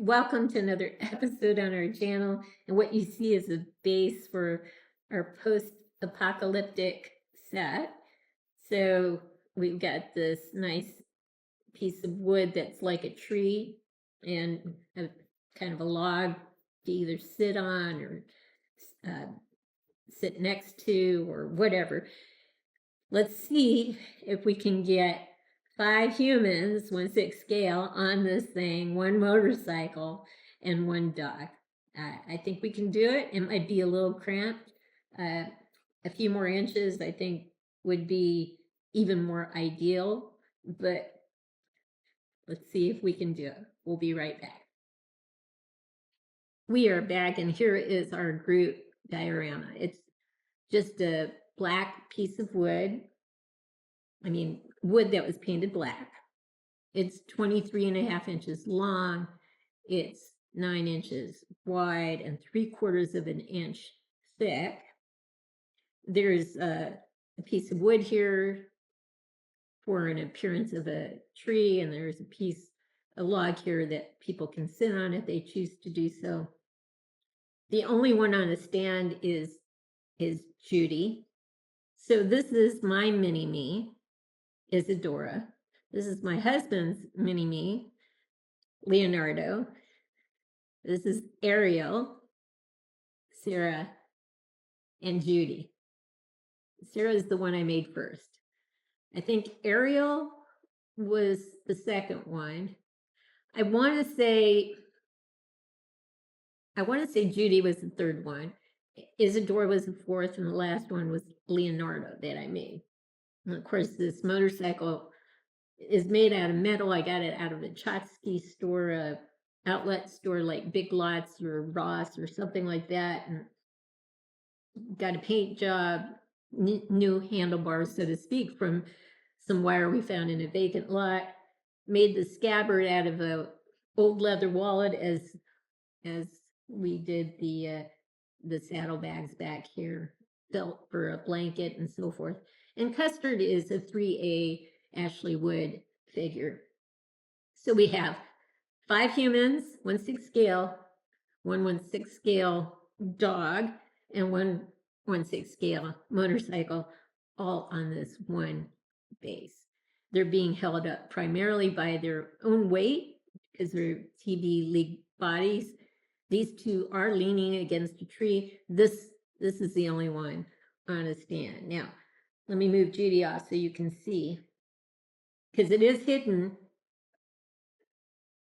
welcome to another episode on our channel. And what you see is the base for our post-apocalyptic set. So we've got this nice piece of wood that's like a tree and a kind of a log to either sit on or sit next to or whatever. Let's see if we can get 5 humans, 1/6 scale, on this thing, 1 motorcycle, and 1 dog. I think we can do it. It might be a little cramped. A few more inches, I think, would be even more ideal, but let's see if we can do it. We'll be right back. We are back, and here is our group diorama. It's just a black piece of wood. I mean, wood that was painted black. It's 23.5 inches long. It's 9 inches wide and 3/4 of an inch thick. There's a piece of wood here for an appearance of a tree, and there's a log here that people can sit on if they choose to do so. The only one on the stand is Judy. So this is my mini-me, Isadora. This is my husband's mini-me, Leonardo. This is Ariel, Sara, and Judy. Sara is the one I made first. I think Ariel was the second one. I want to say Judy was the third one. Isadora was the fourth, and the last one was Leonardo that I made. And of course, this motorcycle is made out of metal. I got it out of a tchotchke store, a outlet store like Big Lots or Ross or something like that, and got a paint job, new handlebars, so to speak, from some wire we found in a vacant lot. Made the scabbard out of a old leather wallet as we did the saddlebags back here, felt for a blanket and so forth. And Custard is a 3A Ashley Wood figure. So we have 5 humans, 1/6 scale, 1/1/6 scale dog, and 1/1/6 scale motorcycle, all on this one base. They're being held up primarily by their own weight because they're TV league bodies. These two are leaning against a tree. This is the only one on a stand. Now, let me move Judy off so you can see, because it is hidden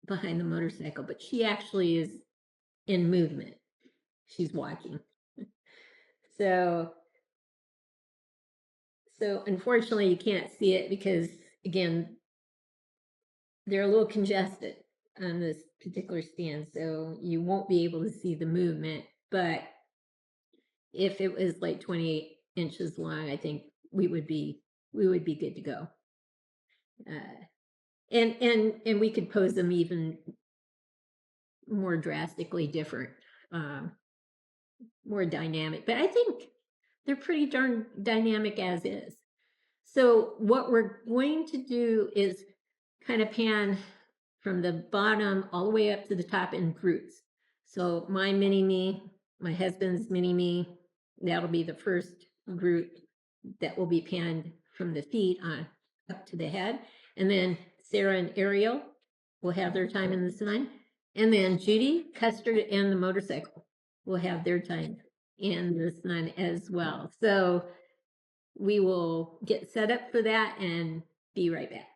behind the motorcycle, but she actually is in movement. She's walking. So unfortunately you can't see it because, again, they're a little congested on this particular stand, so you won't be able to see the movement. But if it was like 28 inches long, I think we would be good to go. And we could pose them even more drastically different, more dynamic. But I think they're pretty darn dynamic as is. So what we're going to do is kind of pan from the bottom all the way up to the top in groups. So my mini-me, my husband's mini-me, that'll be the first group that will be panned from the feet on up to the head. And then Sara and Ariel will have their time in the sun. And then Judy, Custard, and the motorcycle will have their time in the sun as well. So we will get set up for that and be right back.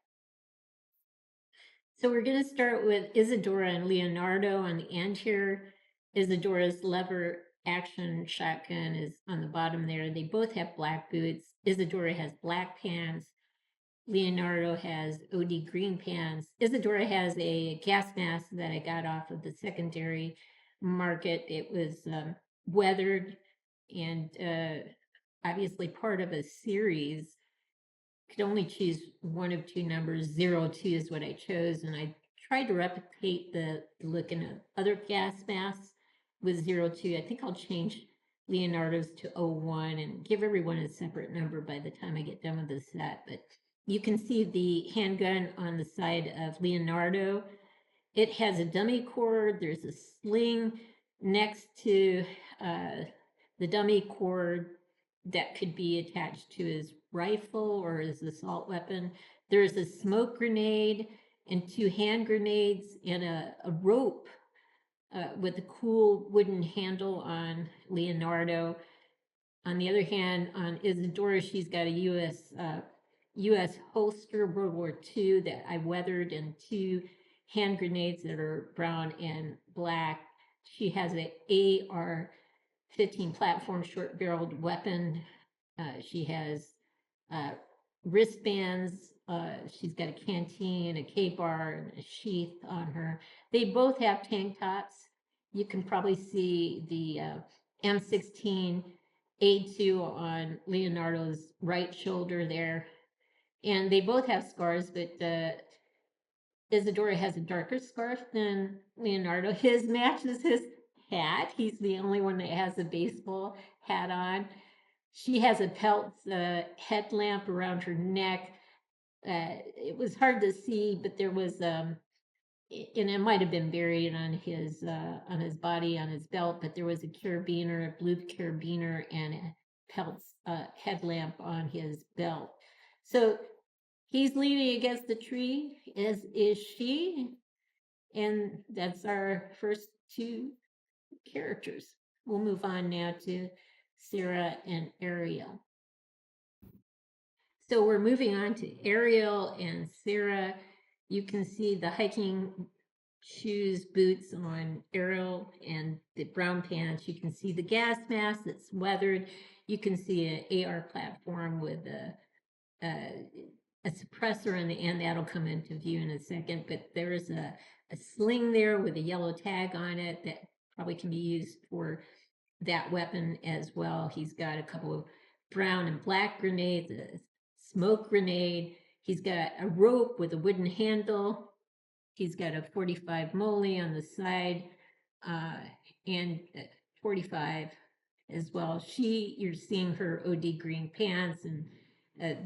So we're going to start with Isadora and Leonardo on the end here. Isadora's lever action shotgun is on the bottom there. They both have black boots. Isadora has black pants. Leonardo has OD green pants. Isadora has a gas mask that I got off of the secondary market. It was weathered and obviously part of a series. Could only choose one of 2 numbers. 02 is what I chose, and I tried to replicate the look in other gas masks with 02. I think I'll change Leonardo's to 01 and give everyone a separate number by the time I get done with the set. But you can see the handgun on the side of Leonardo It has a dummy cord. There's a sling next to the dummy cord that could be attached to his rifle or his assault weapon. There's a smoke grenade and 2 hand grenades and a rope with a cool wooden handle on Leonardo. On the other hand, on Isadora, she's got a U.S. holster, World War II, that I weathered, and 2 hand grenades that are brown and black. She has an AR-15 platform short-barreled weapon. She has wristbands. She's got a canteen, a K-bar, and a sheath on her. They both have tank tops. You can probably see the M16 A2 on Leonardo's right shoulder there. And they both have scars, but Isadora has a darker scarf than Leonardo. His matches his hat. He's the only one that has a baseball hat on. She has a pelt headlamp around her neck. It was hard to see, but there was, and it might have been buried on his body, on his belt, but there was a carabiner, a blue carabiner, and a pelt headlamp on his belt. So he's leaning against the tree, as is she, and that's our first 2 characters. We'll move on now to Sara and Ariel. So we're moving on to Ariel and Sara. You can see the hiking shoes, boots on Ariel, and the brown pants. You can see the gas mask that's weathered. You can see an AR platform with a suppressor in the end. That'll come into view in a second, but there's a sling there with a yellow tag on it that probably can be used for that weapon as well. He's got a couple of brown and black grenades, a smoke grenade. He's got a rope with a wooden handle. He's got a 45 Molly on the side, and 45 as well. You're seeing her OD green pants and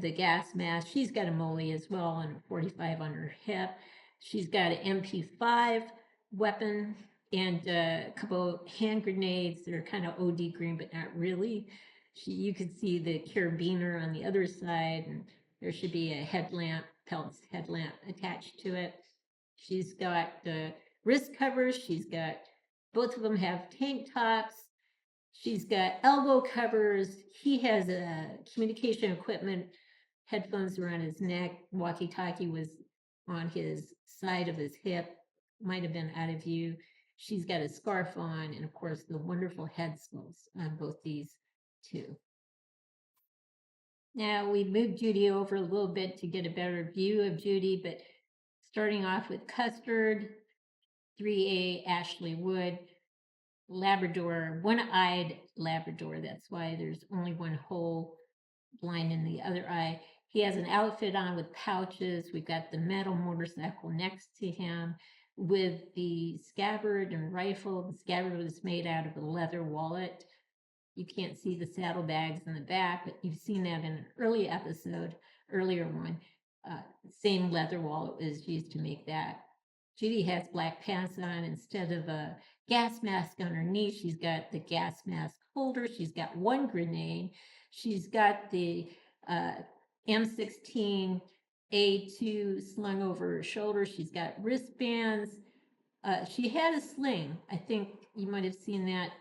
the gas mask. She's got a Molly as well and a 45 on her hip. She's got an MP5 weapon and a couple of hand grenades that are kind of OD green, but not really. You could see the carabiner on the other side, and there should be a headlamp, Pelt's headlamp attached to it. She's got the wrist covers. Both of them have tank tops. She's got elbow covers. He has a communication equipment, headphones around his neck. Walkie-talkie was on his side of his hip, might have been out of view. She's got a scarf on, and of course the wonderful head sculpts on both these 2. Now we moved Judy over a little bit to get a better view of Judy, but starting off with Custard, 3A Ashley Wood, Labrador, one-eyed Labrador. That's why there's only one hole, blind in the other eye. He has an outfit on with pouches. We've got the metal motorcycle next to him with the scabbard and rifle. The scabbard was made out of a leather wallet. You can't see the saddlebags in the back, but you've seen that in an earlier one. Same leather wallet was used to make that. Judy has black pants on instead of a gas mask underneath. She's got the gas mask holder. She's got 1 grenade. She's got the M16 A2 slung over her shoulder. She's got wristbands. She had a sling. I think you might have seen that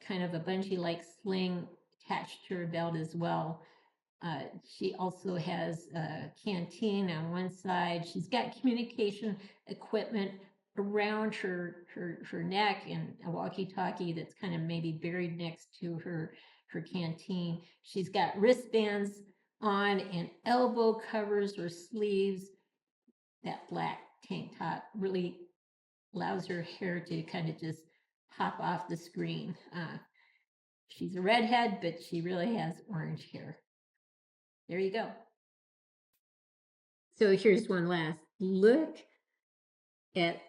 kind of a bungee-like sling attached to her belt as well. She also has a canteen on one side. She's got communication equipment around her neck and a walkie-talkie that's kind of maybe buried next to her canteen. She's got wristbands on and elbow covers or sleeves. That black tank top really allows her hair to kind of just pop off the screen. She's a redhead, but she really has orange hair. There you go. So here's one last look at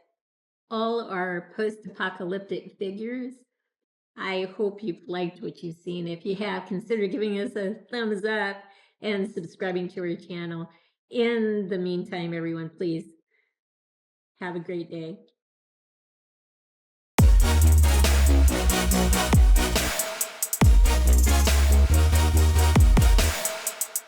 all our post-apocalyptic figures. I hope you've liked what you've seen. If you have, consider giving us a thumbs up and subscribing to our channel. In the meantime, everyone, please Have a great day.